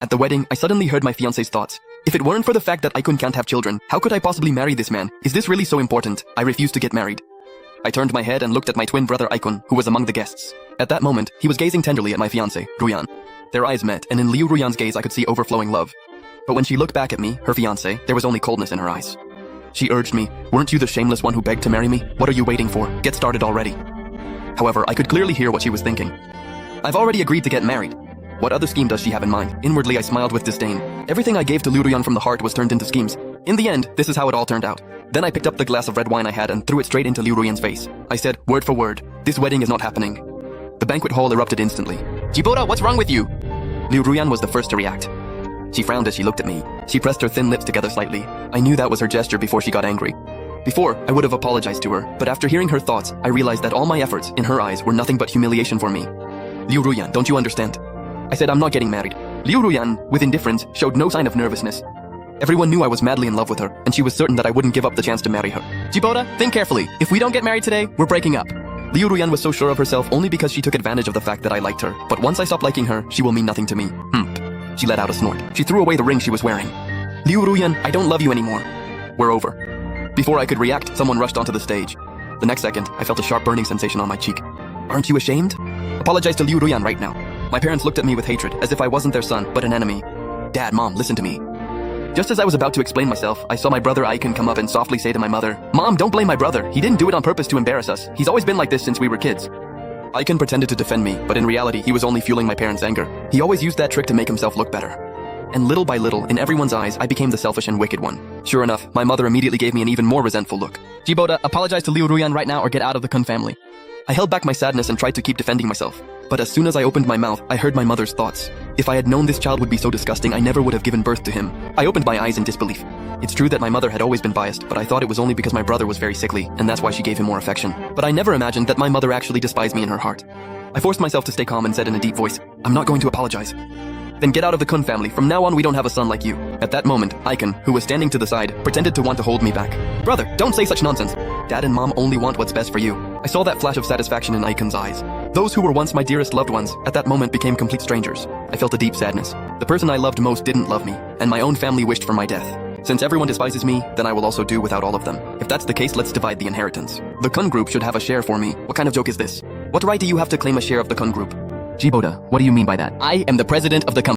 At the wedding, I suddenly heard my fiance's thoughts. If it weren't for the fact that Icon can't have children, how could I possibly marry this man? Is this really so important? I refuse to get married. I turned my head and looked at my twin brother Icon, who was among the guests. At that moment, he was gazing tenderly at my fiancé, Ruyan. Their eyes met, and in Liu Ruyan's gaze I could see overflowing love. But when she looked back at me, her fiancé, there was only coldness in her eyes. She urged me, "Weren't you the shameless one who begged to marry me? What are you waiting for? Get started already." However, I could clearly hear what she was thinking. I've already agreed to get married. What other scheme does she have in mind? Inwardly, I smiled with disdain. Everything I gave to Liu Ruyan from the heart was turned into schemes. In the end, this is how it all turned out. Then I picked up the glass of red wine I had and threw it straight into Liu Ruyan's face. I said, word for word, "This wedding is not happening." The banquet hall erupted instantly. "Jibota, what's wrong with you?" Liu Ruyan was the first to react. She frowned as she looked at me. She pressed her thin lips together slightly. I knew that was her gesture before she got angry. Before, I would have apologized to her, but after hearing her thoughts, I realized that all my efforts, in her eyes, were nothing but humiliation for me. "Liu Ruyan, don't you understand?" I said, "I'm not getting married." Liu Ruyan, with indifference, showed no sign of nervousness. Everyone knew I was madly in love with her, and she was certain that I wouldn't give up the chance to marry her. "Jibota, think carefully. If we don't get married today, we're breaking up." Liu Ruyan was so sure of herself only because she took advantage of the fact that I liked her. But once I stop liking her, she will mean nothing to me. She let out a snort. She threw away the ring she was wearing. "Liu Ruyan, I don't love you anymore." We're over. Before I could react, someone rushed onto the stage. The next second, I felt a sharp burning sensation on my cheek. "Aren't you ashamed? Apologize to Liu Ruyan right now." My parents looked at me with hatred, as if I wasn't their son, but an enemy. "Dad, Mom, listen to me." Just as I was about to explain myself, I saw my brother Icon come up and softly say to my mother, "Mom, don't blame my brother. He didn't do it on purpose to embarrass us. He's always been like this since we were kids." Icon pretended to defend me, but in reality, he was only fueling my parents' anger. He always used that trick to make himself look better. And little by little, in everyone's eyes, I became the selfish and wicked one. Sure enough, my mother immediately gave me an even more resentful look. "Jibota, apologize to Liu Ruyan right now or get out of the Kun family." I held back my sadness and tried to keep defending myself. But as soon as I opened my mouth, I heard my mother's thoughts. If I had known this child would be so disgusting, I never would have given birth to him. I opened my eyes in disbelief. It's true that my mother had always been biased, but I thought it was only because my brother was very sickly, and that's why she gave him more affection. But I never imagined that my mother actually despised me in her heart. I forced myself to stay calm and said in a deep voice, "I'm not going to apologize." "Then get out of the Kun family. From now on, we don't have a son like you." At that moment, Icon, who was standing to the side, pretended to want to hold me back. "Brother, don't say such nonsense. Dad and Mom only want what's best for you." I saw that flash of satisfaction in Icon's eyes. Those who were once my dearest loved ones, at that moment became complete strangers. I felt a deep sadness. The person I loved most didn't love me, and my own family wished for my death. Since everyone despises me, then I will also do without all of them. If that's the case, let's divide the inheritance. The Kun group should have a share for me. What kind of joke is this? What right do you have to claim a share of the Kun group? Jibota, what do you mean by that? I am the president of the company.